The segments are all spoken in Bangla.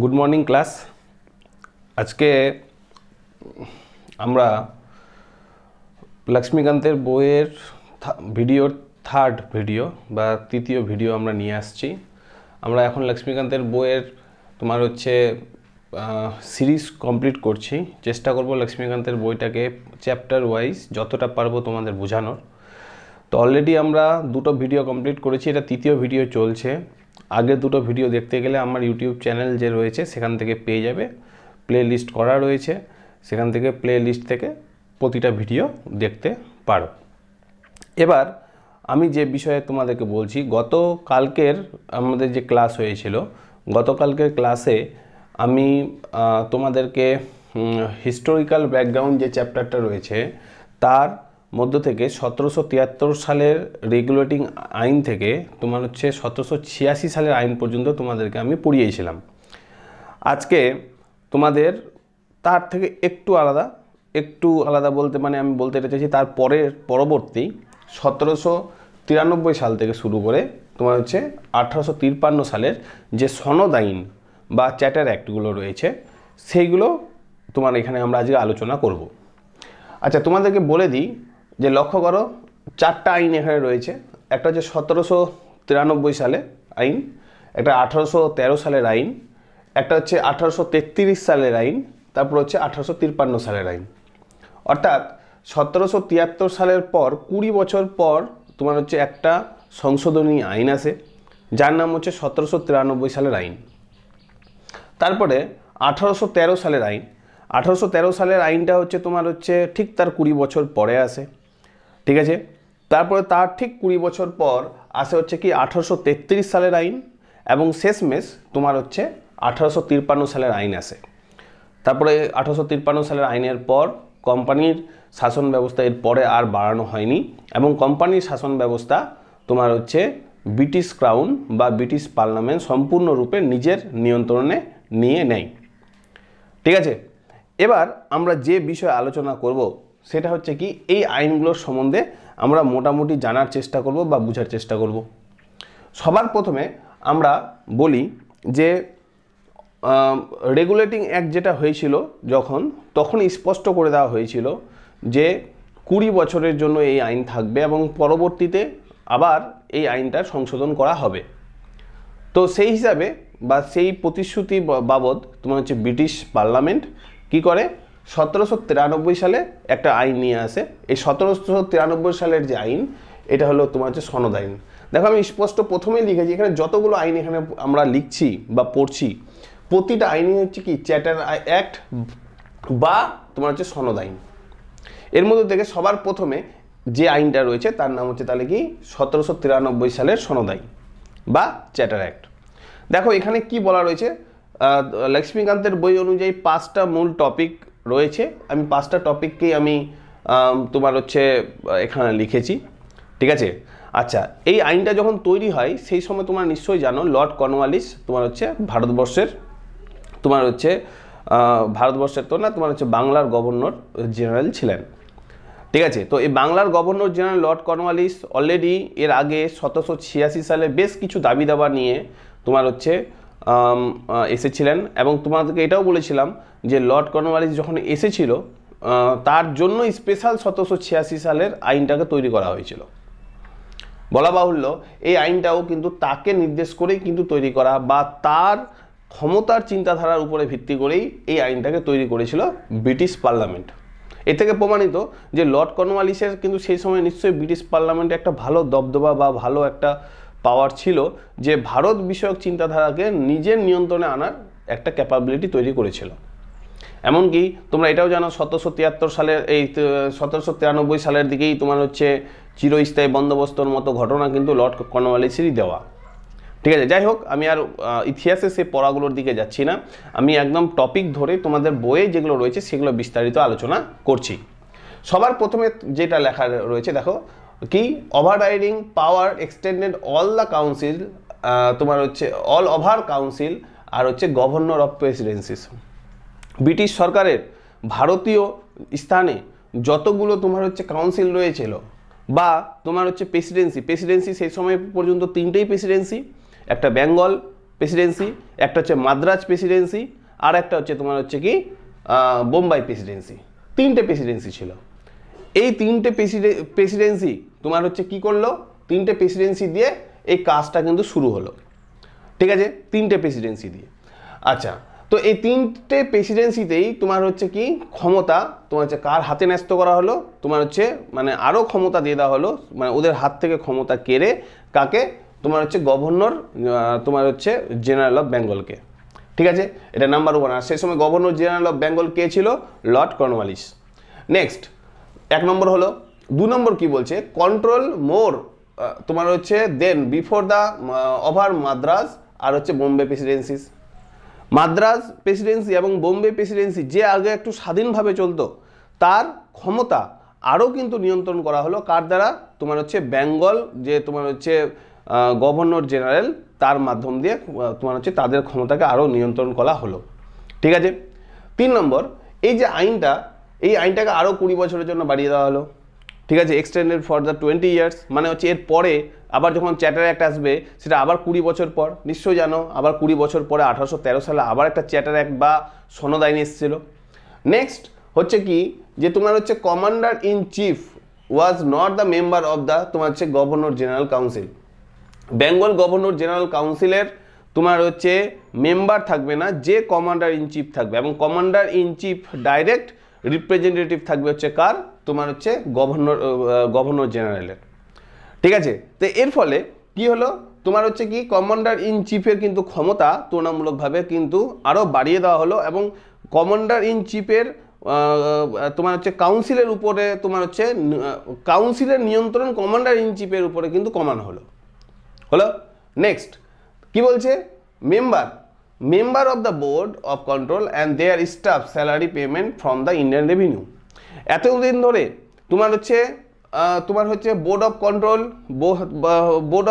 Good morning class. আজকে আমরা লক্ষ্মীকান্তের বইয়ের ভিডিওর থার্ড ভিডিও বা তৃতীয় ভিডিও আমরা নিয়ে আসছি। আমরা এখন লক্ষ্মীকান্তের বইয়ের তোমার হচ্ছে সিরিজ কমপ্লিট করছি। চেষ্টা করব লক্ষ্মীকান্তের বইটাকে চ্যাপ্টার ওয়াইজ যতটা পারবো তোমাদের বোঝানোর। তো অলরেডি আমরা দুটো ভিডিও কমপ্লিট করেছি, এটা তৃতীয় ভিডিও চলছে। আগের দুটো ভিডিও দেখতে গেলে আমার ইউটিউব চ্যানেল যে রয়েছে সেখান থেকে পেয়ে যাবে, প্লে লিস্ট করা রয়েছে, সেখান থেকে প্লে লিস্ট থেকে প্রতিটা ভিডিও দেখতে পারো। এবার আমি যে বিষয়ে তোমাদেরকে বলছি, গতকালকের আমাদের যে ক্লাস হয়েছিল, গতকালকের ক্লাসে আমি তোমাদেরকে হিস্টোরিক্যাল ব্যাকগ্রাউন্ড যে চ্যাপ্টারটা রয়েছে তার মধ্য থেকে 1773 সালের রেগুলেটিং আইন থেকে তোমার হচ্ছে 1786 সালের আইন পর্যন্ত তোমাদেরকে আমি পড়িয়েছিলাম। আজকে তোমাদের তার থেকে একটু আলাদা বলতে মানে আমি বলতে চাইছি তার পরবর্তী 1793 সাল থেকে শুরু করে তোমার হচ্ছে 1853 সালের যে সনদ আইন বা চ্যাটার অ্যাক্টগুলো রয়েছে সেইগুলো তোমার এখানে আমরা আজকে আলোচনা করব। আচ্ছা, তোমাদেরকে বলে দিই যে লক্ষ্য করো, চারটা আইন এখানে রয়েছে। একটা হচ্ছে 1793 সালে আইন, একটা 1813 সালের আইন, একটা হচ্ছে 1833 সালের আইন, তারপর হচ্ছে 1853 সালের আইন। অর্থাৎ 1773 সালের পর 20 বছর পর তোমার হচ্ছে একটা সংশোধনী আইন আসে যার নাম হচ্ছে 1793 সালের আইন। তারপরে 1813 সালের আইন, 1813 সালের আইনটা হচ্ছে তোমার হচ্ছে ঠিক তার 20 বছর পরে আসে, ঠিক আছে। তারপরে তার ঠিক 20 বছর পর আসে হচ্ছে কি 1833 সালের আইন, এবং শেষমেশ তোমার হচ্ছে 1853 সালের আইন আসে। তারপরে 1853 সালের আইনের পর কোম্পানির শাসন ব্যবস্থা এর পরে আর বাড়ানো হয়নি, এবং কোম্পানির শাসন ব্যবস্থা তোমার হচ্ছে ব্রিটিশ ক্রাউন বা ব্রিটিশ পার্লামেন্ট সম্পূর্ণরূপে নিজের নিয়ন্ত্রণে নিয়ে নেয়, ঠিক আছে। এবার আমরা যে বিষয়ে আলোচনা করব সেটা হচ্ছে কি এই আইনগুলোর সম্বন্ধে আমরা মোটামুটি জানার চেষ্টা করব বা বোঝার চেষ্টা করব। সবার প্রথমে আমরা বলি যে রেগুলেটিং অ্যাক্ট যেটা হয়েছিল তখন স্পষ্ট করে দেওয়া হয়েছিল যে 20 বছরের জন্য এই আইন থাকবে এবং পরবর্তীতে আবার এই আইনটার সংশোধন করা হবে। তো সেই হিসাবে বা সেই প্রতিশ্রুতি বাবদ তোমার হচ্ছে ব্রিটিশ পার্লামেন্ট কি করে 1793 সালে একটা আইন নিয়ে আসে। এই 1793 সালের যে আইন এটা হলো তোমার হচ্ছে সনদ আইন। দেখো, আমি স্পষ্ট প্রথমেই লিখেছি, এখানে যতগুলো আইন এখানে আমরা লিখছি বা পড়ছি প্রতিটা আইনই হচ্ছে কি চ্যাটার অ্যাক্ট বা তোমার হচ্ছে সনদ আইন। এর মধ্যে থেকে সবার প্রথমে যে আইনটা রয়েছে তার নাম হচ্ছে তাহলে কি 1793 সালের সনদ আইন বা চ্যাটার অ্যাক্ট। দেখো এখানে কি বলা রয়েছে, লক্ষ্মীকান্তের বই অনুযায়ী 5টা মূল টপিক রয়েছে। আমি 5টা টপিককেই আমি তোমার হচ্ছে এখানে লিখেছি, ঠিক আছে। আচ্ছা, এই আইনটা যখন তৈরি হয় সেই সময় তোমরা নিশ্চয়ই জানো লর্ড কর্নওয়ালিস তোমার হচ্ছে ভারতবর্ষের তো না তোমার হচ্ছে বাংলার গভর্নর জেনারেল ছিলেন, ঠিক আছে। তো এই বাংলার governor general Lord Cornwallis already এর আগে 1786 সালে বেশ কিছু দাবি দাবা নিয়ে তোমার হচ্ছে এসেছিলেন, এবং তোমাদেরকে এটাও বলেছিলাম যে লর্ড কর্নওয়ালিস যখন এসেছিল তার জন্য স্পেশাল 1786 সালের আইনটাকে তৈরি করা হয়েছিল। বলা বাহুল্য এই আইনটাও কিন্তু তাকে নির্দেশ করেই কিন্তু তৈরি করা বা তার ক্ষমতার চিন্তাধারার উপরে ভিত্তি করেই এই আইনটাকে তৈরি করেছিল ব্রিটিশ পার্লামেন্ট। এ থেকে প্রমাণিত যে লর্ড কর্নওয়ালিসের কিন্তু সেই সময় নিশ্চয়ই ব্রিটিশ পার্লামেন্টে একটা ভালো দবদবা বা ভালো একটা পাওয়ার ছিল, যে ভারত বিষয়ক চিন্তাধারাকে নিজের নিয়ন্ত্রণে আনার একটা ক্যাপাবিলিটি তৈরি করেছিল। এমনকি তোমরা এটাও জানো 1793 সালের দিকেই তোমার হচ্ছে চিরস্থায়ী বন্দোবস্তর মতো ঘটনা কিন্তু লর্ড কর্নওয়ালিসেরই দেওয়া, ঠিক আছে। যাই হোক, আমি আর ইতিহাসে সেই পড়াগুলোর দিকে যাচ্ছি না, আমি একদম টপিক ধরে তোমাদের বইয়ে যেগুলো রয়েছে সেগুলো বিস্তারিত আলোচনা করছি। সবার প্রথমে যেটা লেখা রয়েছে দেখো কি, overriding power extended all the council, তোমার হচ্ছে অল ওভার কাউন্সিল আর হচ্ছে গভর্নর অফ প্রেসিডেন্সিস। ব্রিটিশ সরকারের ভারতীয় স্থানে যতগুলো তোমার হচ্ছে কাউন্সিল রয়েছিল বা তোমার হচ্ছে প্রেসিডেন্সি সেই সময় পর্যন্ত 3টেই প্রেসিডেন্সি, একটা বেঙ্গল, প্রেসিডেন্সি, একটা হচ্ছে মাদ্রাজ প্রেসিডেন্সি, আর একটা হচ্ছে তোমার হচ্ছে কি বোম্বাই প্রেসিডেন্সি। তিনটে প্রেসিডেন্সি ছিল। এই তিনটে প্রেসিডেন্সি তোমার হচ্ছে কি করলো, তিনটে প্রেসিডেন্সি দিয়ে এই কাজটা কিন্তু শুরু হলো। ঠিক আছে, তিনটে প্রেসিডেন্সি দিয়ে। আচ্ছা, তো এই তিনটে প্রেসিডেন্সিতেই তোমার হচ্ছে কি ক্ষমতা তোমার হচ্ছে কার হাতে ন্যস্ত করা হলো, তোমার হচ্ছে মানে আরও ক্ষমতা দিয়ে দেওয়া হলো, মানে ওদের হাত থেকে ক্ষমতা কেড়ে কাকে, তোমার হচ্ছে গভর্নর, তোমার হচ্ছে জেনারেল অফ বেঙ্গলকে। ঠিক আছে, এটা নাম্বার 1। আর সেই সময় গভর্নর জেনারেল অফ বেঙ্গল কে ছিল? Lord Cornwallis. নেক্সট 1 নম্বর হলো। 2 নম্বর কি বলছে? কন্ট্রোল মোর তোমার হচ্ছে দেন বিফোর দ্য ওভার মাদ্রাজ আর হচ্ছে বোম্বে প্রেসিডেন্সিস। মাদ্রাজ প্রেসিডেন্সি এবং বোম্বে প্রেসিডেন্সি যে আগে একটু স্বাধীনভাবে চলতো, তার ক্ষমতা আরও কিন্তু নিয়ন্ত্রণ করা হলো কার দ্বারা? তোমার হচ্ছে বেঙ্গল যে তোমার হচ্ছে গভর্নর জেনারেল, তার মাধ্যম দিয়ে তোমার হচ্ছে তাদের ক্ষমতাকে আরও নিয়ন্ত্রণ করা হলো। ঠিক আছে। 3 নম্বর, এই যে আইনটা, এই আইনটাকে আরও 20 বছরের জন্য বাড়িয়ে দেওয়া হলো। ঠিক আছে, এক্সটেন্ডেড ফর দ্য 20 ইয়ার্স, মানে হচ্ছে এর পরে আবার যখন চ্যাটার অ্যাক্ট আসবে সেটা আবার 20 বছর পর, নিশ্চয়ই জানো আবার 20 বছর পরে 1813 সালে আবার একটা চ্যাটার অ্যাক্ট বা সনদ আইন এসেছিল। নেক্সট হচ্ছে কি, যে তোমার হচ্ছে commander in chief was not the member of the তোমার হচ্ছে governor general council. Bengal governor general কাউন্সিলের তোমার হচ্ছে মেম্বার থাকবে না, যে কমান্ডার ইন চিফ থাকবে, এবং commander in chief direct representative থাকবে হচ্ছে কার? তোমার হচ্ছে গভর্নর জেনারেলের। ঠিক আছে, তো এর ফলে কি হলো, তোমার হচ্ছে কি কমান্ডার ইন চিফের কিন্তু ক্ষমতা তুলনামূলকভাবে কিন্তু আরও বাড়িয়ে দেওয়া হলো, এবং কমান্ডার ইন চিফের তোমার হচ্ছে কাউন্সিলের উপরে তোমার হচ্ছে কাউন্সিলের নিয়ন্ত্রণ কমান্ডার ইন চিফের উপরে কিন্তু কমানো হলো। নেক্সট কি বলছে? Member of the board of control and their staff salary payment from the Indian revenue. এতদিন ধরে তোমার হচ্ছে বোর্ড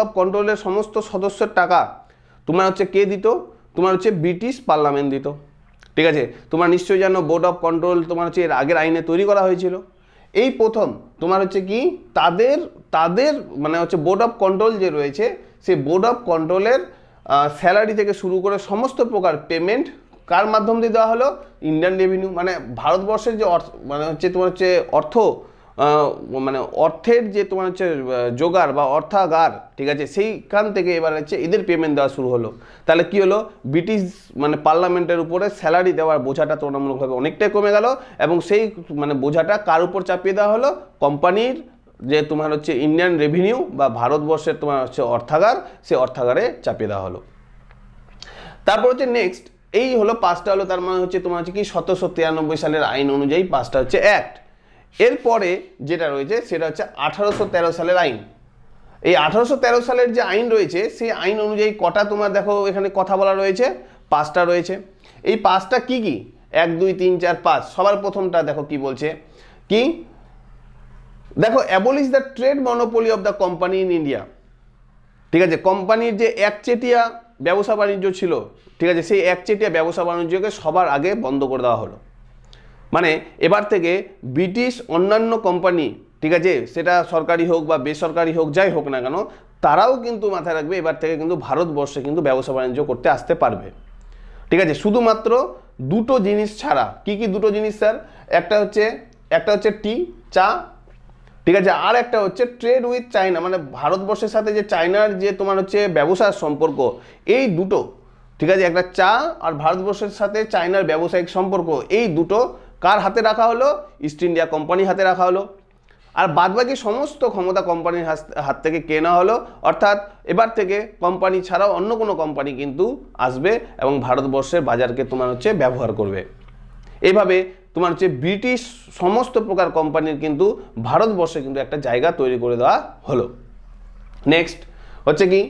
অফ কন্ট্রোলের সমস্ত সদস্যের টাকা তোমার হচ্ছে কে দিত? তোমার হচ্ছে ব্রিটিশ পার্লামেন্ট দিত। ঠিক আছে, তোমার নিশ্চয়ই জানো বোর্ড অফ কন্ট্রোল তোমার হচ্ছে এর আগের আইনে তৈরি করা হয়েছিল। এই প্রথম তোমার হচ্ছে কি তাদের মানে হচ্ছে বোর্ড অফ কন্ট্রোল যে রয়েছে, সেই বোর্ড অফ কন্ট্রোলের স্যালারি থেকে শুরু করে সমস্ত প্রকার পেমেন্ট কার মাধ্যম দিয়ে দেওয়া হলো? Indian revenue. মানে ভারতবর্ষের যে মানে হচ্ছে তোমার হচ্ছে মানে অর্থের যে তোমার হচ্ছে জোগাড় বা অর্থাগার, ঠিক আছে, সেইখান থেকে এবার হচ্ছে এদের পেমেন্ট দেওয়া শুরু হলো। তাহলে কি হলো, ব্রিটিশ মানে পার্লামেন্টের উপরে স্যালারি দেওয়ার বোঝাটা তুলনামূলকভাবে অনেকটাই কমে গেল, এবং সেই মানে বোঝাটা কার উপর চাপিয়ে দেওয়া হলো? কোম্পানির যে তোমার হচ্ছে ইন্ডিয়ান রেভিনিউ বা ভারতবর্ষের তোমার হচ্ছে অর্থাগার, সেই অর্থাগারে চাপিয়ে দেওয়া হলো। তারপর হচ্ছে নেক্সট এই হলো 5টা হলো, তার মানে হচ্ছে তোমার হচ্ছে কি 1793 সালের আইন অনুযায়ী 5টা হচ্ছে অ্যাক্ট। এরপরে যেটা রয়েছে সেটা হচ্ছে 1813 সালের আইন। এই 1813 সালের যে আইন রয়েছে, সেই আইন অনুযায়ী কটা তোমার দেখো এখানে কথা বলা রয়েছে? 5টা রয়েছে। এই 5টা কি কি? 1 2 3 4 5। সবার প্রথমটা দেখো কি বলছে, কি দেখো, abolish the trade monopoly of the company in India. ঠিক আছে, কোম্পানির যে একচেটিয়া ব্যবসা বাণিজ্য ছিল, ঠিক আছে, সেই একচেটিয়া ব্যবসা বাণিজ্যকে সবার আগে বন্ধ করে দেওয়া হলো। মানে এবার থেকে ব্রিটিশ অন্যান্য কোম্পানি, ঠিক আছে, সেটা সরকারি হোক বা বেসরকারি হোক, যাই হোক না কেন, তারাও কিন্তু মাথায় রাখবে এবার থেকে কিন্তু ভারতবর্ষে কিন্তু ব্যবসা বাণিজ্য করতে আসতে পারবে। ঠিক আছে, শুধুমাত্র 2টো জিনিস ছাড়া। কি কি 2টো জিনিস স্যার? একটা হচ্ছে টি, চা, ঠিক আছে, আর একটা হচ্ছে ট্রেড উইথ চায়না, মানে ভারতবর্ষের সাথে যে চায়নার যে তোমার হচ্ছে ব্যবসার সম্পর্ক, এই দুটো, ঠিক আছে, একটা চা আর ভারতবর্ষের সাথে চায়নার ব্যবসায়িক সম্পর্ক, এই দুটো কার হাতে রাখা হলো? ইস্ট ইন্ডিয়া কোম্পানির হাতে রাখা হলো। আর বাদবাকি সমস্ত ক্ষমতা কোম্পানির হাত থেকে কেনা হলো। অর্থাৎ এবার থেকে কোম্পানি ছাড়াও অন্য কোনো কোম্পানি কিন্তু আসবে এবং ভারতবর্ষের বাজারকে তোমার হচ্ছে ব্যবহার করবে। এইভাবে তোমার হচ্ছে ব্রিটিশ সমস্ত প্রকার কোম্পানির কিন্তু ভারতবর্ষে কিন্তু একটা জায়গা তৈরি করে দেওয়া হলো। নেক্সট হচ্ছে কি,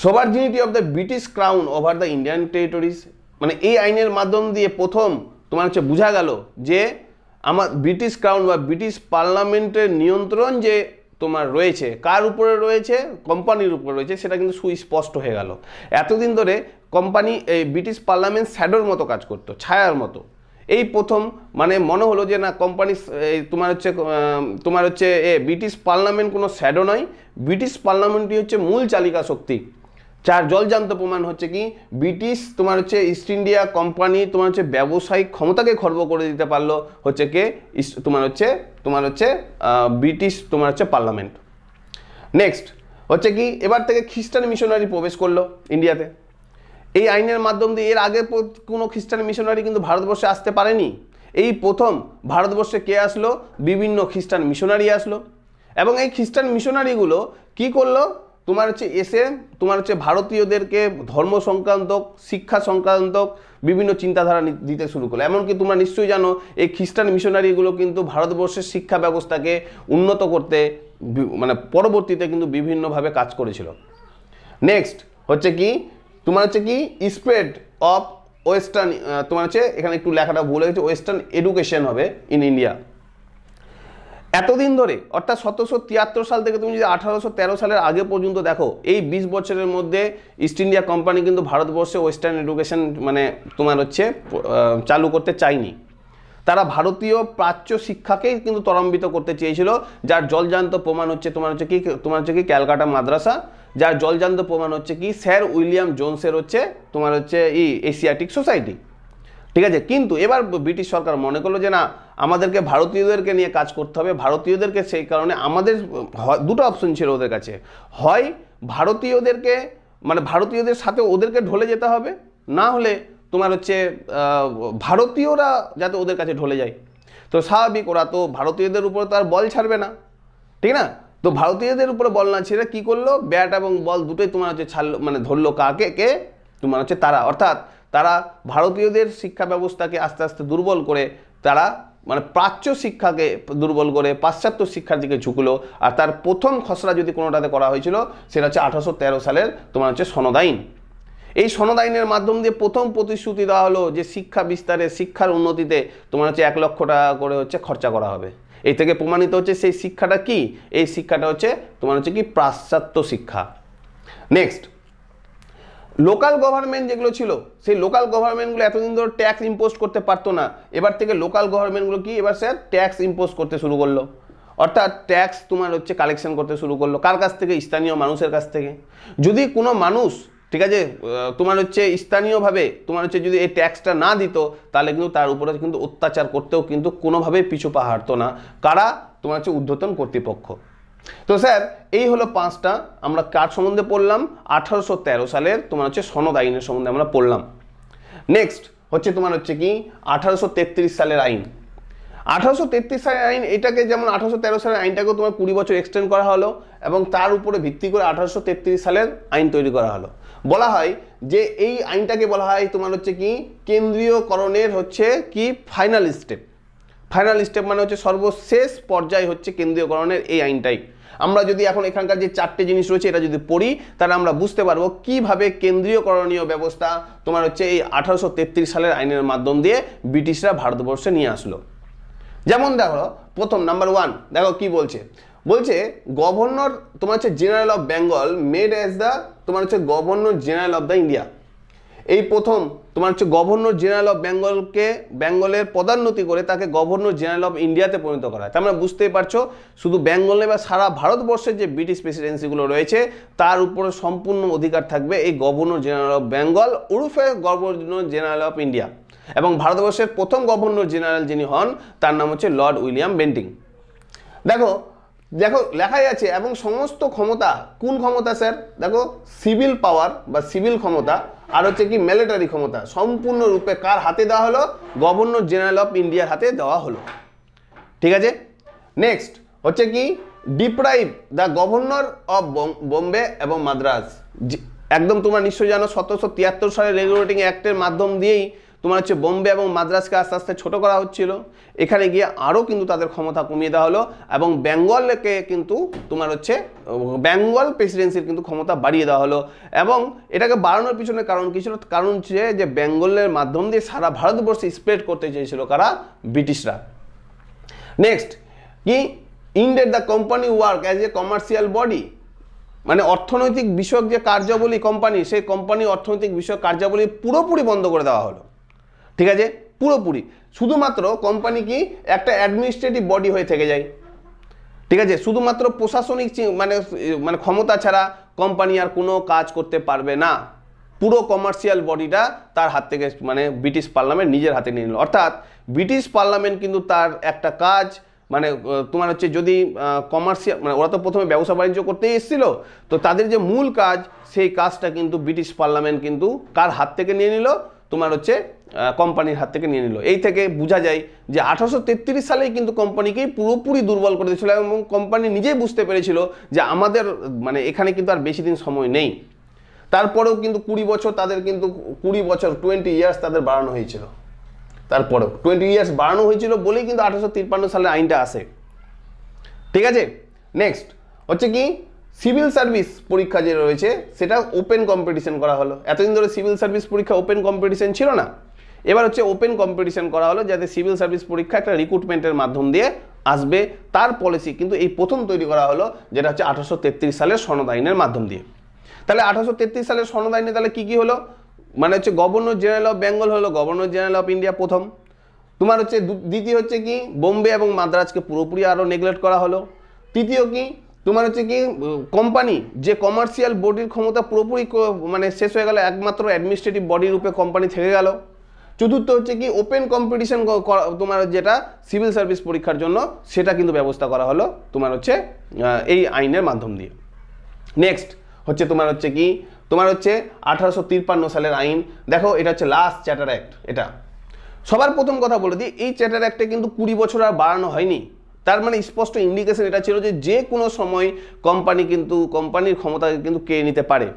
sovereignty of the British crown over the Indian territories. মানে এই আইনের মাধ্যম দিয়ে প্রথম তোমার হচ্ছে বোঝা গেল যে আমার ব্রিটিশ ক্রাউন বা ব্রিটিশ পার্লামেন্টের নিয়ন্ত্রণ যে তোমার রয়েছে, কার উপরে রয়েছে? কোম্পানির উপরে রয়েছে, সেটা কিন্তু সুস্পষ্ট হয়ে গেল। এতদিন ধরে কোম্পানি এই ব্রিটিশ পার্লামেন্ট শ্যাডোর মতো কাজ করতো, ছায়ার মতো। এই প্রথম মানে মনে হলো যে না, কোম্পানি তোমার হচ্ছে ব্রিটিশ পার্লামেন্ট কোনো শ্যাডো নয়, ব্রিটিশ পার্লামেন্টই হচ্ছে মূল চালিকা শক্তি। চার জলজান্ত প্রমাণ হচ্ছে কি ব্রিটিশ তোমার হচ্ছে ইস্ট ইন্ডিয়া কোম্পানি তোমার হচ্ছে ব্যবসায়িক ক্ষমতাকে খর্ব করে দিতে পারলো হচ্ছে কে তোমার হচ্ছে ব্রিটিশ তোমার হচ্ছে পার্লামেন্ট। নেক্সট হচ্ছে কি এবার থেকে খ্রিস্টান মিশনারি প্রবেশ করলো ইন্ডিয়াতে। এই আইনের মাধ্যম দিয়ে, এর আগে কোনো খ্রিস্টান মিশনারি কিন্তু ভারতবর্ষে আসতে পারেনি। এই প্রথম ভারতবর্ষে কে আসলো, বিভিন্ন খ্রিস্টান মিশনারি আসলো, এবং এই খ্রিস্টান মিশনারিগুলো কি করলো তোমার হচ্ছে এসে তোমার হচ্ছে ভারতীয়দেরকে ধর্ম সংক্রান্ত, শিক্ষা সংক্রান্ত বিভিন্ন চিন্তাধারা দিতে শুরু করলো। এমনকি তোমরা নিশ্চয়ই জানো এই খ্রিস্টান মিশনারিগুলো কিন্তু ভারতবর্ষের শিক্ষা ব্যবস্থাকে উন্নত করতে মানে পরবর্তীতে কিন্তু বিভিন্নভাবে কাজ করেছিল। নেক্সট হচ্ছে কি তোমার হচ্ছে কি স্প্রেড অফ ওয়েস্টার্ন, তোমার হচ্ছে এখানে একটু লেখাটা ভুল হয়েছে, ওয়েস্টার্ন এডুকেশন হবে ইন ইন্ডিয়া। এতদিন ধরে অর্থাৎ 1773 সাল থেকে তুমি যদি 1813 সালের আগে পর্যন্ত দেখো, এই 20 বছরের মধ্যে ইস্ট ইন্ডিয়া কোম্পানি কিন্তু ভারতবর্ষে ওয়েস্টার্ন এডুকেশন মানে তোমার হচ্ছে চালু করতে চায়নি। তারা ভারতীয় প্রাচ্য শিক্ষাকেই কিন্তু ত্বরান্বিত করতে চেয়েছিল, যার জলজান্ত প্রমাণ হচ্ছে তোমার হচ্ছে কি ক্যালকাটা মাদ্রাসা, যার জলজান্ত প্রমাণ হচ্ছে কি স্যার উইলিয়াম জোনসের হচ্ছে তোমার হচ্ছে এশিয়াটিক সোসাইটি। ঠিক আছে, কিন্তু এবার ব্রিটিশ সরকার মনে করলো যে না, আমাদেরকে ভারতীয়দেরকে নিয়ে কাজ করতে হবে, ভারতীয়দেরকে, সেই কারণে আমাদের দুটো অপশন ছিল ওদের কাছে, হয় ভারতীয়দেরকে মানে ভারতীয়দের সাথে ওদেরকে ঢলে যেতে হবে, না হলে তোমার হচ্ছে ভারতীয়রা যাতে ওদের কাছে ঢলে যায়। তো স্বাভাবিক, ওরা তো ভারতীয়দের উপর তো আর বল ছাড়বে না, ঠিক না? তো ভারতীয়দের উপরে বল না ছেড়ে কি করলো, ব্যাট এবং বল দুটোই তোমার হচ্ছে ছাড়লো, মানে ধরলো কাকে, কে তোমার হচ্ছে তারা, অর্থাৎ তারা ভারতীয়দের শিক্ষা ব্যবস্থাকে আস্তে আস্তে দুর্বল করে তারা মানে প্রাচ্য শিক্ষাকে দুর্বল করে পাশ্চাত্য শিক্ষার দিকে ঝুঁকলো। আর তার প্রথম খসড়া যদি কোনোটাতে করা হয়েছিল সেটা হচ্ছে 1813 সালের তোমার হচ্ছে সনদ আইন। এই সনদ আইনের মাধ্যম দিয়ে প্রথম প্রতিশ্রুতি দেওয়া হলো যে শিক্ষা বিস্তারে, শিক্ষার উন্নতিতে তোমার হচ্ছে 1 লক্ষ টাকা করে হচ্ছে খরচা করা হবে। এই থেকে প্রমাণিত হচ্ছে সেই শিক্ষাটা কি, এই শিক্ষাটা হচ্ছে তোমার হচ্ছে কি পাশ্চাত্য শিক্ষা। নেক্সট, লোকাল গভর্নমেন্ট যেগুলো ছিল, সেই লোকাল গভর্নমেন্টগুলো এতদিন ধরে ট্যাক্স ইম্পোজ করতে পারতো না, এবার থেকে লোকাল গভর্নমেন্টগুলো কি এবার স্যার ট্যাক্স ইম্পোজ করতে শুরু করলো, অর্থাৎ ট্যাক্স তোমার হচ্ছে কালেকশন করতে শুরু করলো। কার কাছ থেকে? স্থানীয় মানুষের কাছ থেকে। যদি কোনো মানুষ, ঠিক আছে, তোমার হচ্ছে স্থানীয়ভাবে তোমার হচ্ছে যদি এই ট্যাক্সটা না দিত, তাহলে কিন্তু তার উপরে কিন্তু অত্যাচার করতেও কিন্তু কোনোভাবেই পিছু পা হাঁটতো না। কারা? তোমার হচ্ছে ঊর্ধ্বতন কর্তৃপক্ষ। তো স্যার এই হলো 5টা, আমরা কার সম্বন্ধে পড়লাম? 1813 সালের তোমার হচ্ছে সনদ আইনের সম্বন্ধে আমরা পড়লাম। নেক্সট হচ্ছে তোমার হচ্ছে কি 1833 সালের আইন। 1833 সালের আইন, এটাকে যেমন 1813 সালের আইনটাকেও তোমার 20 বছর এক্সটেন্ড করা হলো, এবং তার উপরে ভিত্তি করে 1833 সালের আইন তৈরি করা হলো। বলা হয় যে এই আইনটাকে বলা হয় তোমার হচ্ছে কি কেন্দ্রীয়করণের হচ্ছে কি ফাইনাল স্টেপ। ফাইনাল স্টেপ মানে হচ্ছে সর্বশেষ পর্যায় হচ্ছে কেন্দ্রীয়করণের এই আইনটাই। আমরা যদি এখন এখানকার যে 4টে জিনিস রয়েছে এটা যদি পড়ি, তাহলে আমরা বুঝতে পারবো কিভাবে কেন্দ্রীয়করণীয় ব্যবস্থা তোমার হচ্ছে এই 1833 সালের আইনের মাধ্যম দিয়ে ব্রিটিশরা ভারতবর্ষে নিয়ে আসলো। যেমন দেখো, প্রথম নাম্বার 1 দেখো কি বলছে, বলছে গভর্নর তোমার হচ্ছে general of Bengal made as the তোমার হচ্ছে governor general of the India. এই প্রথম তোমার হচ্ছে গভর্নর জেনারেল অফ বেঙ্গলকে, বেঙ্গলের পদোন্নতি করে তাকে গভর্নর জেনারেল অফ ইন্ডিয়াতে পরিণত করা হয়। তার মানে বুঝতেই পারছো, শুধু বেঙ্গলে বা সারা ভারতবর্ষের যে ব্রিটিশ প্রেসিডেন্সিগুলো রয়েছে তার উপরে সম্পূর্ণ অধিকার থাকবে এই গভর্নর জেনারেল অফ বেঙ্গল ওরফে গভর্নর জেনারেল অফ ইন্ডিয়া। এবং ভারতবর্ষের প্রথম গভর্নর জেনারেল যিনি হন তার নাম হচ্ছে লর্ড উইলিয়াম বেন্টিং। দেখো দেখো লেখাই আছে, এবং সমস্ত ক্ষমতা, কোন ক্ষমতা স্যার? দেখো সিভিল পাওয়ার বা সিভিল ক্ষমতা আর হচ্ছে কি মিলিটারি ক্ষমতা সম্পূর্ণরূপে কার হাতে দেওয়া হলো? গভর্নর জেনারেল অফ ইন্ডিয়ার হাতে দেওয়া হলো। ঠিক আছে, নেক্সট হচ্ছে কি deprive the governor of Bombay এবং মাদ্রাজ। একদম তোমরা নিশ্চয়ই জানো 1773 সালের রেগুলেটিং অ্যাক্টের মাধ্যম দিয়েই তোমার হচ্ছে বোম্বে এবং মাদ্রাজকে আস্তে আস্তে ছোট করা হচ্ছিল। এখানে গিয়ে আরও কিন্তু তাদের ক্ষমতা কমিয়ে দেওয়া হলো, এবং বেঙ্গলকে কিন্তু তোমার হচ্ছে বেঙ্গল প্রেসিডেন্সির কিন্তু ক্ষমতা বাড়িয়ে দেওয়া হলো। এবং এটাকে বাড়ানোর পিছনে কারণ কী ছিল? কারণ হচ্ছে যে বেঙ্গলের মাধ্যম দিয়ে সারা ভারতবর্ষে স্প্রেড করতে চেয়েছিল কারা? ব্রিটিশরা। নেক্সট কি ended the company work as a commercial body, মানে অর্থনৈতিক বিষয়ক যে কার্যাবলী কোম্পানি, সেই কোম্পানি অর্থনৈতিক বিষয়ক কার্যাবলী পুরোপুরি বন্ধ করে দেওয়া হলো। ঠিক আছে, পুরোপুরি, শুধুমাত্র কোম্পানি কি একটা অ্যাডমিনিস্ট্রেটিভ বডি হয়ে থেকে যায়। ঠিক আছে, শুধুমাত্র প্রশাসনিক মানে ক্ষমতা ছাড়া কোম্পানি আর কোনো কাজ করতে পারবে না। পুরো কমার্শিয়াল বডিটা তার হাত থেকে মানে ব্রিটিশ পার্লামেন্ট নিজের হাতে নিয়ে নিল। অর্থাৎ ব্রিটিশ পার্লামেন্ট কিন্তু তার একটা কাজ মানে তোমার হচ্ছে যদি কমার্শিয়াল মানে ওরা তো প্রথমে ব্যবসা বাণিজ্য করতেই এসেছিল, তো তাদের যে মূল কাজ সেই কাজটা কিন্তু ব্রিটিশ পার্লামেন্ট কিন্তু কার হাত থেকে নিয়ে নিল, তোমার হচ্ছে কোম্পানির হাত থেকে নিয়ে নিল। এই থেকে বোঝা যায় যে 1833 সালেই কিন্তু কোম্পানিকেই পুরোপুরি দুর্বল করে দিয়েছিল এবং কোম্পানি নিজেই বুঝতে পেরেছিল যে আমাদের মানে এখানে কিন্তু আর বেশি দিন সময় নেই। তারপরেও কিন্তু 20 বছর তাদের কিন্তু 20 বছর 20 ইয়ার্স তাদের বাড়ানো হয়েছিল। তারপরেও 20 ইয়ার্স বাড়ানো হয়েছিল বলেই কিন্তু 1853 সালের আইনটা আসে। ঠিক আছে, নেক্সট হচ্ছে কি সিভিল সার্ভিস পরীক্ষা যে রয়েছে সেটা ওপেন কম্পিটিশন করা হলো। এতদিন ধরে সিভিল সার্ভিস পরীক্ষা ওপেন কম্পিটিশন ছিল না, এবার হচ্ছে ওপেন কম্পিটিশন করা হলো যাতে সিভিল সার্ভিস পরীক্ষা একটা রিক্রুটমেন্টের মাধ্যম দিয়ে আসবে। তার পলিসি কিন্তু এই প্রথম তৈরি করা হলো যেটা হচ্ছে 1833 সালের সনদ আইনের মাধ্যম দিয়ে। তাহলে 1833 সালের সনদ আইনে তাহলে কি কি হলো, মানে হচ্ছে গভর্নর জেনারেল অফ বেঙ্গল হলো গভর্নর জেনারেল অফ ইন্ডিয়া প্রথম। তোমার হচ্ছে দ্বিতীয় হচ্ছে কি বোম্বে এবং মাদ্রাজকে পুরোপুরি আরও নেগলেক্ট করা হলো। তৃতীয় কি তোমার হচ্ছে কি কোম্পানি যে কমার্শিয়াল বডির ক্ষমতা পুরোপুরি মানে শেষ হয়ে গেল, একমাত্র অ্যাডমিনিস্ট্রেটিভ বডি রূপে কোম্পানি থেকে গেল। চতুর্থ হচ্ছে কি ওপেন কম্পিটিশন তোমার যেটা সিভিল সার্ভিস পরীক্ষার জন্য সেটা কিন্তু ব্যবস্থা করা হলো তোমার হচ্ছে এই আইনের মাধ্যম দিয়ে। নেক্সট হচ্ছে তোমার হচ্ছে কি তোমার হচ্ছে 1853 সালের আইন। দেখো এটা হচ্ছে লাস্ট চ্যাটার অ্যাক্ট। এটা সবার প্রথম কথা বলে দিই, এই চ্যাটার অ্যাক্টে কিন্তু 20 বছর আর বাড়ানো হয়নি। তার মানে স্পষ্ট ইন্ডিকেশন এটা ছিল যে যে কোনো সময় কোম্পানি কিন্তু কোম্পানির ক্ষমতা কিন্তু কেড়ে নিতে পারে।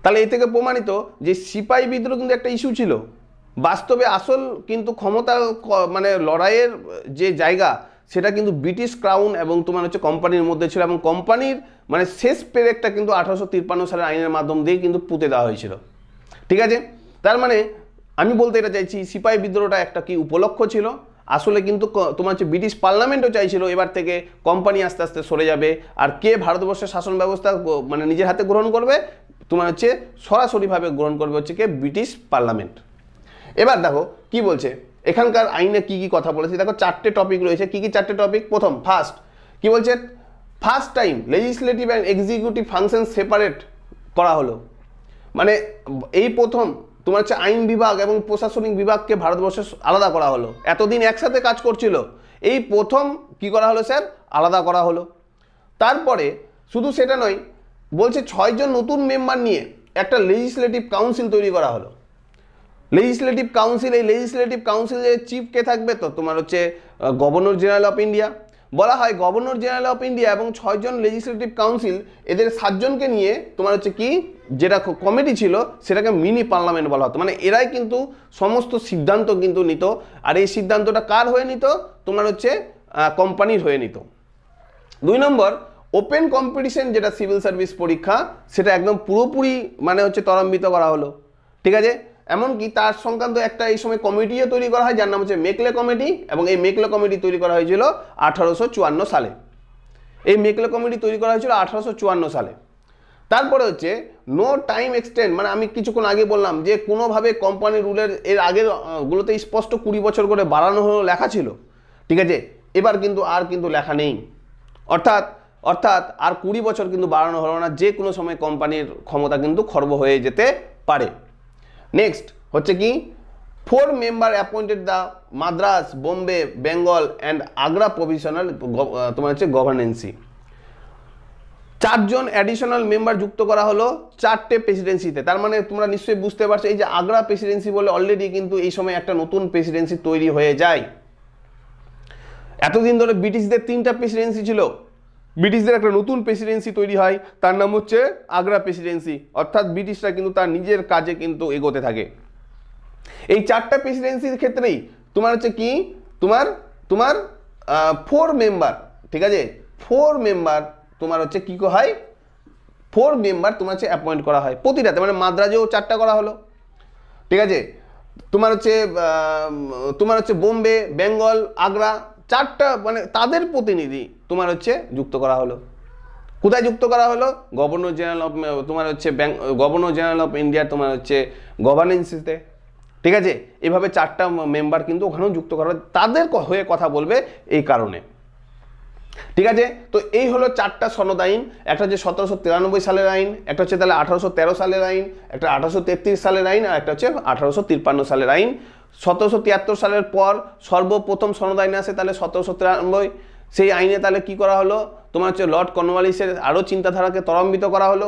তাহলে এই থেকে প্রমাণিত যে সিপাহী বিদ্রোহ কিন্তু একটা ইস্যু ছিল। বাস্তবে আসল কিন্তু ক্ষমতা মানে লড়াইয়ের যে জায়গা সেটা কিন্তু ব্রিটিশ ক্রাউন এবং তোমার হচ্ছে কোম্পানির মধ্যে ছিল, এবং কোম্পানির মানে শেষ পেরেকটা কিন্তু 1853 সালের আইনের মাধ্যম দিয়ে কিন্তু পুঁতে দেওয়া হয়েছিল। ঠিক আছে, তার মানে আমি বলতে এটা চাইছি সিপাহী বিদ্রোহটা একটা কি উপলক্ষ ছিল, আসলে কিন্তু তোমার হচ্ছে ব্রিটিশ পার্লামেন্টও চাইছিল এবার থেকে কোম্পানি আস্তে আস্তে সরে যাবে, আর কে ভারতবর্ষের শাসন ব্যবস্থা মানে নিজের হাতে গ্রহণ করবে, তোমার হচ্ছে সরাসরিভাবে গ্রহণ করবে হচ্ছে কে ব্রিটিশ পার্লামেন্ট। এবার দেখো কি বলছে এখানকার আইনে কি কি কথা বলেছে। দেখো 4টে টপিক রয়েছে। কি কি 4টে টপিক? প্রথম ফার্স্ট কি বলছে, first time legislative and executive function separate করা হলো। মানে এই প্রথম তোমার হচ্ছে আইন বিভাগ এবং প্রশাসনিক বিভাগকে ভারতবর্ষে আলাদা করা হলো। এতদিন একসাথে কাজ করছিল, এই প্রথম কি করা হলো স্যার, আলাদা করা হলো। তারপরে শুধু সেটা নয়, বলছে 6 জন নতুন মেম্বার নিয়ে একটা লেজিসলেটিভ কাউন্সিল তৈরি করা হলো। লেজিসলেটিভ কাউন্সিল, এই লেজিসলেটিভ কাউন্সিলের চিফ কে থাকবে, তো তোমার হচ্ছে গভর্নর জেনারেল অফ ইন্ডিয়া। বলা হয় গভর্নর জেনারেল অফ ইন্ডিয়া এবং 6 জন লেজিসলেটিভ কাউন্সিল এদের 7 জনকে নিয়ে তোমার হচ্ছে কি যেটা কমিটি ছিল সেটাকে মিনি পার্লামেন্ট বলা হতো। মানে এরাই কিন্তু সমস্ত সিদ্ধান্ত কিন্তু নিত, আর এই সিদ্ধান্তটা কার হয়ে নিত, তোমার হচ্ছে কোম্পানির হয়ে নিত। 2 নম্বর ওপেন কম্পিটিশন যেটা সিভিল সার্ভিস পরীক্ষা সেটা একদম পুরোপুরি মানে হচ্ছে ত্বরান্বিত করা হলো। ঠিক আছে, এমনকি তার সংক্রান্ত একটা এই সময় কমিটিও তৈরি করা হয় যার নাম হচ্ছে মেকলে কমিটি, এবং এই মেকলে কমিটি তৈরি করা হয়েছিল 1854 সালে। এই মেকলে কমিটি তৈরি করা হয়েছিল 1854 সালে। তারপরে হচ্ছে নো টাইম এক্সটেন্ড, মানে আমি কিছুক্ষণ আগে বললাম যে কোনোভাবে কোম্পানি রুলের এর আগের গুলোতে স্পষ্ট 20 বছর করে বাড়ানো হলো লেখা ছিল। ঠিক আছে, এবার কিন্তু আর কিন্তু লেখা নেই, অর্থাৎ আর 20 বছর কিন্তু বাড়ানো হলো না, যে কোনো সময় কোম্পানির ক্ষমতা কিন্তু খর্ব হয়ে যেতে পারে। নেক্সট হচ্ছে কি 4 member appointed the Madras, Bombay, Bengal and Agra provisional তোমার হচ্ছে গভর্নেন্সি। 4 জন অ্যাডিশনাল মেম্বার যুক্ত করা হলো 4টে প্রেসিডেন্সিতে। তার মানে তোমরা নিশ্চয়ই বুঝতে পারছো এই যে আগ্রা প্রেসিডেন্সি বলে অলরেডি কিন্তু এই সময় একটা নতুন প্রেসিডেন্সি তৈরি হয়ে যায়। এতদিন ধরে ব্রিটিশদের 3টা প্রেসিডেন্সি ছিল, ব্রিটিশদের একটা নতুন প্রেসিডেন্সি তৈরি হয়, তার নাম হচ্ছে আগ্রা প্রেসিডেন্সি। অর্থাৎ ব্রিটিশরা কিন্তু তার নিজের কাজে কিন্তু এগোতে থাকে। এই 4টা প্রেসিডেন্সির ক্ষেত্রেই তোমার হচ্ছে কি তোমার 4 মেম্বার, ঠিক আছে 4 মেম্বার তোমার হচ্ছে কি হয়, 4 মেম্বার তোমার হচ্ছে অ্যাপয়েন্ট করা হয় প্রতিটাতে। মানে মাদ্রাজেও 4টা করা হলো। ঠিক আছে, তোমার হচ্ছে বোম্বে, বেঙ্গল, আগ্রা 4টা মানে তাদের প্রতিনিধি তোমার হচ্ছে যুক্ত করা হলো। কোথায় যুক্ত করা হলো? গভর্নর জেনারেল অফ তোমার হচ্ছে গভর্নর জেনারেল অফ ইন্ডিয়া তোমার হচ্ছে গভর্নেন্সিতে। ঠিক আছে, এভাবে 4টা মেম্বার কিন্তু ওখানেও যুক্ত করা হবে, তাদের হয়ে কথা বলবে এই কারণে। ঠিক আছে। তো এই হলো 4টা সনদ আইন, একটা হচ্ছে 1793 সালের আইন, একটা হচ্ছে তাহলে 1813 সালের আইন, একটা 1833 সালের আইন, আর একটা হচ্ছে 1853 সালের আইন। 1773 সালের পর সর্বপ্রথম সনদ আইন আসে তাহলে 1793। সেই আইনে তাহলে কি করা হলো, তোমার হচ্ছে লর্ড কর্নওয়ালিসের আরও চিন্তাধারাকে ত্বরান্বিত করা হলো।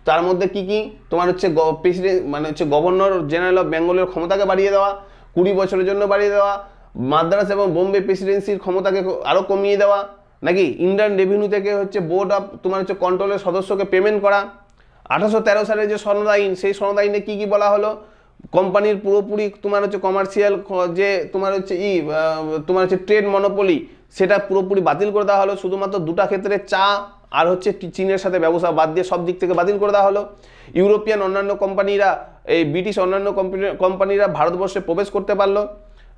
তার মধ্যে কি কি, তোমার হচ্ছে প্রেসিডেন্ট মানে হচ্ছে গভর্নর জেনারেল অফ বেঙ্গলের ক্ষমতাকে বাড়িয়ে দেওয়া, 20 বছরের জন্য বাড়িয়ে দেওয়া, মাদ্রাস এবং বোম্বে প্রেসিডেন্সির ক্ষমতাকে আরও কমিয়ে দেওয়া, নাকি ইন্ডিয়ান রেভিনিউ থেকে হচ্ছে বোর্ড অফ তোমার হচ্ছে কন্ট্রোলের সদস্যকে পেমেন্ট করা। 1813 সালের যে সনদ আইন, সেই সনদ আইনে কী কী বলা হলো, কোম্পানির পুরোপুরি তোমার হচ্ছে কমার্শিয়াল যে তোমার হচ্ছে তোমার হচ্ছে ট্রেড মনোপলি, সেটা পুরোপুরি বাতিল করে দেওয়া হলো। শুধুমাত্র 2টা ক্ষেত্রে চা আর হচ্ছে চীনের সাথে ব্যবসা বাদ দিয়ে সব দিক থেকে বাতিল করে দেওয়া হলো। ইউরোপিয়ান অন্যান্য কোম্পানিরা, এই ব্রিটিশ অন্যান্য কোম্পানিরা ভারতবর্ষে প্রবেশ করতে পারলো,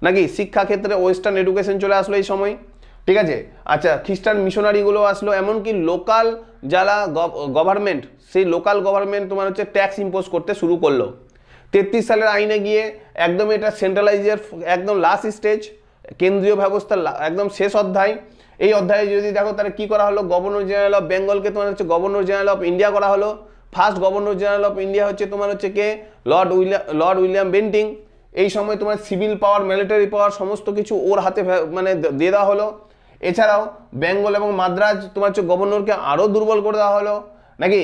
নাকি শিক্ষা ক্ষেত্রে ওয়েস্টার্ন এডুকেশন চলে আসলো এই সময়। ঠিক আছে। আচ্ছা, খ্রিস্টান মিশনারিগুলো আসলো, এমনকি লোকাল যারা গভর্নমেন্ট, সেই লোকাল গভর্নমেন্ট তোমার হচ্ছে ট্যাক্স ইম্পোজ করতে শুরু করলো। 33 সালের আইনে গিয়ে একদম এটা সেন্ট্রালাইজের একদম লাস্ট স্টেজ, কেন্দ্রীয় ব্যবস্থার একদম শেষ অধ্যায়। এই অধ্যায়ে যদি দেখো তাহলে কি করা হলো, গভর্নর জেনারেল অফ বেঙ্গলকে তোমার হচ্ছে গভর্নর জেনারেল অফ ইন্ডিয়া করা হলো। First governor general of India হচ্ছে তোমার হচ্ছে কে, লর্ড উইলিয়াম বেন্টিং। এই সময় তোমার সিভিল পাওয়ার, মিলিটারি পাওয়ার সমস্ত কিছু ওর হাতে মানে দিয়ে দেওয়া হলো। এছাড়াও বেঙ্গল এবং মাদ্রাজ তোমার হচ্ছে গভর্নরকে আরও দুর্বল করে দেওয়া হলো, নাকি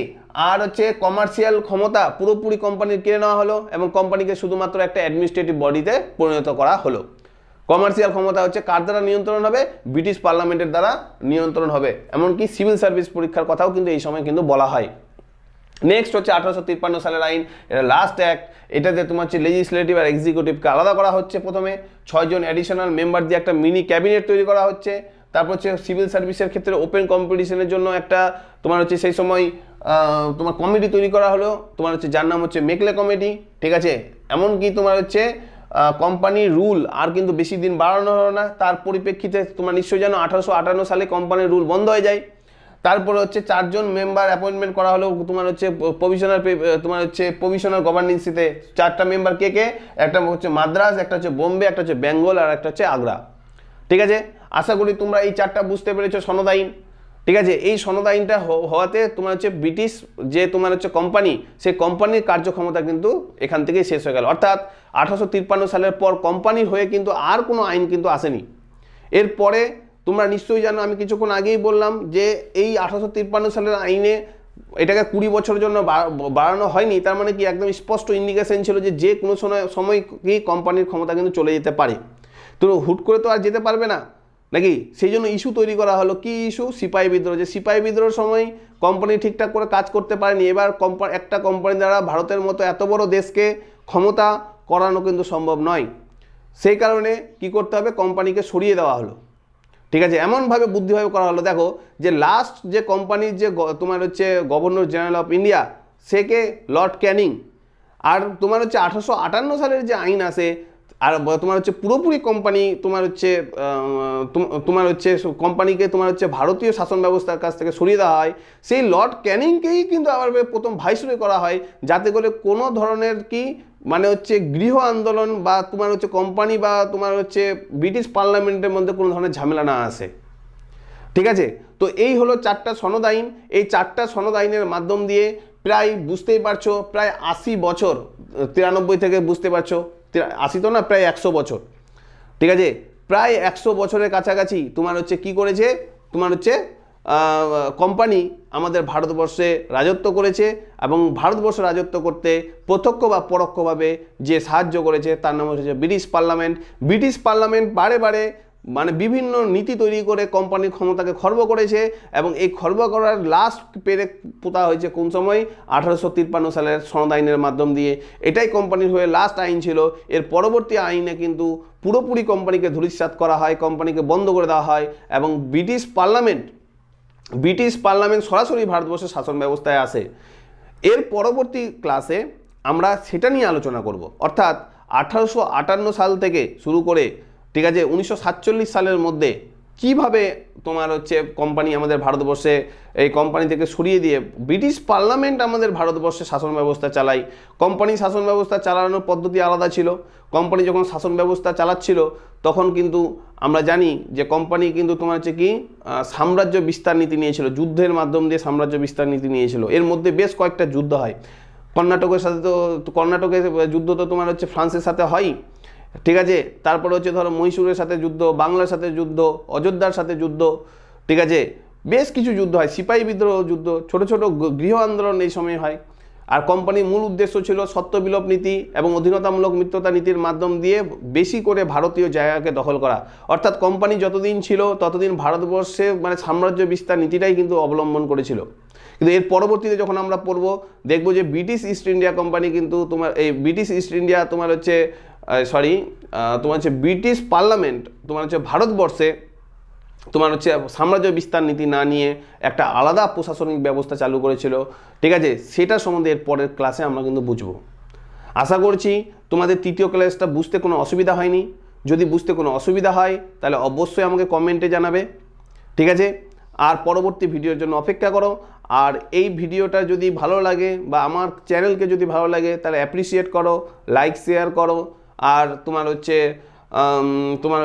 আর হচ্ছে কমার্শিয়াল ক্ষমতা পুরোপুরি কোম্পানির কেড়ে নেওয়া হলো এবং কোম্পানিকে শুধুমাত্র একটা অ্যাডমিনিস্ট্রেটিভ বডিতে পরিণত করা হলো। কমার্শিয়াল ক্ষমতা হচ্ছে কার দ্বারা নিয়ন্ত্রণ হবে, ব্রিটিশ পার্লামেন্টের দ্বারা নিয়ন্ত্রণ হবে। এমনকি সিভিল সার্ভিস পরীক্ষার কথাও কিন্তু এই সময় কিন্তু বলা হয়। নেক্সট হচ্ছে 1853 সালের আইন, এটা লাস্ট অ্যাক্ট। এটাতে তোমার হচ্ছে লেজিসলেটিভ আর এক্সিকিউটিভকে আলাদা করা হচ্ছে। প্রথমে 6 জন অ্যাডিশনাল মেম্বার দিয়ে একটা মিনি ক্যাবিনেট তৈরি করা হচ্ছে। তারপর হচ্ছে সিভিল সার্ভিসের ক্ষেত্রে ওপেন কম্পিটিশনের জন্য একটা তোমার হচ্ছে সেই সময় তোমার কমিটি তৈরি করা হলো, তোমার হচ্ছে যার নাম হচ্ছে মেকলে কমিটি। ঠিক আছে। এমনকি তোমার হচ্ছে কোম্পানির রুল আর কিন্তু বেশি দিন বাড়ানো হলো না। তার পরিপ্রেক্ষিতে তোমার নিশ্চয়ই জানো 1858 সালে কোম্পানির রুল বন্ধ হয়ে যায়। তারপরে হচ্ছে 4 জন মেম্বার অ্যাপয়েন্টমেন্ট করা হলো তোমার হচ্ছে প্রভিশনাল গভর্নেন্সিতে। 4টা মেম্বার কে কে, একটা হচ্ছে মাদ্রাজ, একটা হচ্ছে বোম্বে, একটা হচ্ছে বেঙ্গল, আর একটা হচ্ছে আগ্রা। ঠিক আছে। আশা করি তোমরা এই 4টা বুঝতে পেরেছো সনদ আইন। ঠিক আছে। এই সনদ আইনটা হওয়াতে তোমার হচ্ছে ব্রিটিশ যে তোমার হচ্ছে কোম্পানি, সেই কোম্পানির কার্যক্ষমতা কিন্তু এখান থেকেই শেষ হয়ে গেল। অর্থাৎ 1853 সালের পর কোম্পানির হয়ে কিন্তু আর কোনো আইন কিন্তু আসেনি। এরপরে তোমরা নিশ্চয়ই জানো, আমি কিছুক্ষণ আগেই বললাম যে এই 1853 সালের আইনে এটাকে 20 বছরের জন্য বাড়ানো হয়নি। তার মানে কি একদম স্পষ্ট ইন্ডিকেশন ছিল যে কোনো সময় কি কোম্পানির ক্ষমতা কিন্তু চলে যেতে পারে। তো হুট করে তো আর যেতে পারবে না, নাকি? সেই জন্য ইস্যু তৈরি করা হলো। কি ইস্যু? সিপাহী বিদ্রোহ। যে সিপাহী বিদ্রোহের সময় কোম্পানি ঠিকঠাক করে কাজ করতে পারেনি। এবার একটা কোম্পানি দ্বারা ভারতের মতো এত বড় দেশকে ক্ষমতা করানো কিন্তু সম্ভব নয়। সেই কারণে কি করতে হবে, কোম্পানিকে সরিয়ে দেওয়া হলো। ঠিক আছে। এমনভাবে বুদ্ধিভাবে করা হলো, দেখো যে লাস্ট যে কোম্পানির যে তোমার হচ্ছে গভর্নর জেনারেল অফ ইন্ডিয়া, সেকে লর্ড ক্যানিং। আর তোমার হচ্ছে 1858 সালের যে আইন আসে, আর তোমার হচ্ছে পুরোপুরি কোম্পানি তোমার হচ্ছে কোম্পানিকে তোমার হচ্ছে ভারতীয় শাসন ব্যবস্থার কাছ থেকে সরিয়ে দেওয়া হয়। সেই লর্ড ক্যানিংকেই কিন্তু আবার প্রথম ভাইসরয় করা হয়, যাতে করে কোনো ধরনের কি মানে হচ্ছে গৃহ আন্দোলন বা তোমার হচ্ছে কোম্পানি বা তোমার হচ্ছে ব্রিটিশ পার্লামেন্টের মধ্যে কোনো ধরনের ঝামেলা না আসে। ঠিক আছে। তো এই হলো 4টা সনদ আইন। এই 4টা সনদ আইনের মাধ্যম দিয়ে প্রায় বুঝতেই পারছো প্রায় 80 বছর, 93 থেকে বুঝতে পারছো 80 তো না, প্রায় 100 বছর। ঠিক আছে। প্রায় 100 বছরের কাছাকাছি তোমার হচ্ছে কি করেছে, তোমার হচ্ছে কোম্পানি আমাদের ভারতবর্ষে রাজত্ব করেছে। এবং ভারতবর্ষ রাজত্ব করতে প্রত্যক্ষ বা পরোক্ষভাবে যে সাহায্য করেছে তার নাম হচ্ছে ব্রিটিশ পার্লামেন্ট। ব্রিটিশ পার্লামেন্ট বারে বারে মানে বিভিন্ন নীতি তৈরি করে কোম্পানির ক্ষমতাকে খর্ব করেছে। এবং এই খর্ব করার লাস্ট পেরে পোতা হয়েছে কোন সময়, 1853 সালের সনদ আইনের মাধ্যম দিয়ে। এটাই কোম্পানির হয়ে লাস্ট আইন ছিল। এর পরবর্তী আইনে কিন্তু পুরোপুরি কোম্পানিকে ধূলিসাৎ করা হয়, কোম্পানিকে বন্ধ করে দেওয়া হয়। এবং ব্রিটিশ পার্লামেন্ট সরাসরি ভারতবর্ষের শাসন ব্যবস্থায় আসে। এর পরবর্তী ক্লাসে আমরা সেটা নিয়ে আলোচনা করব। অর্থাৎ 1858 সাল থেকে শুরু করে, ঠিক আছে, 1947 সালের মধ্যে কিভাবে তোমার হচ্ছে কোম্পানি আমাদের ভারতবর্ষে এই কোম্পানি থেকে সরিয়ে দিয়ে ব্রিটিশ পার্লামেন্ট আমাদের ভারতবর্ষে শাসন ব্যবস্থা চালায়। কোম্পানি শাসন ব্যবস্থা চালানোর পদ্ধতি আলাদা ছিল। কোম্পানি যখন শাসন ব্যবস্থা চালাচ্ছিল তখন কিন্তু আমরা জানি যে কোম্পানি কিন্তু তোমার হচ্ছে কি সাম্রাজ্য বিস্তার নীতি নিয়েছিল, যুদ্ধের মাধ্যম দিয়ে সাম্রাজ্য বিস্তার নীতি নিয়েছিল। এর মধ্যে বেশ কয়েকটা যুদ্ধ হয়। কর্ণাটকের সাথে তো কর্ণাটকের যুদ্ধ তো তোমার হচ্ছে ফ্রান্সের সাথে হয়, ঠিক আছে। তারপরে হচ্ছে ধরো মহীশূরের সাথে যুদ্ধ, বাংলার সাথে যুদ্ধ, অযোধ্যার সাথে যুদ্ধ, ঠিক আছে। বেশ কিছু যুদ্ধ হয়, সিপাহী বিদ্রোহ যুদ্ধ, ছোট ছোট গৃহ আন্দোলন এই সময় হয়। আর কোম্পানির মূল উদ্দেশ্য ছিল সত্য বিলোপ নীতি এবং অধীনতামূলক মিত্রতা নীতির মাধ্যম দিয়ে বেশি করে ভারতীয় জায়গাকে দখল করা। অর্থাৎ কোম্পানি যতদিন ছিল ততদিন ভারতবর্ষে মানে সাম্রাজ্য বিস্তার নীতিটাই কিন্তু অবলম্বন করেছিল। কিন্তু এর পরবর্তীতে যখন আমরা পড়বো দেখবো যে ব্রিটিশ ইস্ট ইন্ডিয়া কোম্পানি কিন্তু তোমার এই ব্রিটিশ ইস্ট ইন্ডিয়া তোমার হচ্ছে তোমার হচ্ছে ব্রিটিশ পার্লামেন্ট তোমার হচ্ছে ভারতবর্ষে তোমার হচ্ছে সাম্রাজ্য বিস্তার নীতি না নিয়ে একটা আলাদা প্রশাসনিক ব্যবস্থা চালু করেছিল, ঠিক আছে। সেটা সম্বন্ধে এর পরের ক্লাসে আমরা কিন্তু বুঝবো। আশা করছি তোমাদের তৃতীয় ক্লাসটা বুঝতে কোনো অসুবিধা হয়নি। যদি বুঝতে কোনো অসুবিধা হয় তাহলে অবশ্যই আমাকে কমেন্টে জানাবে, ঠিক আছে। আর পরবর্তী ভিডিওর জন্য অপেক্ষা করো। আর এই ভিডিওটা যদি ভালো লাগে বা আমার চ্যানেলকে যদি ভালো লাগে তাহলে অ্যাপ্রিসিয়েট করো, লাইক শেয়ার করো, আর তোমার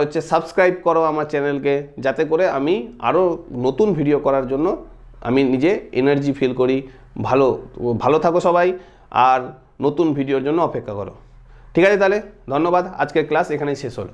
হচ্ছে সাবস্ক্রাইব করো আমার চ্যানেলকে, যাতে করে আমি আরও নতুন ভিডিও করার জন্য আমি নিজে এনার্জি ফিল করি। ভালো থাকো সবাই, আর নতুন ভিডিওর জন্য অপেক্ষা করো, ঠিক আছে। তাহলে ধন্যবাদ, আজকের ক্লাস এখানেই শেষ হলো।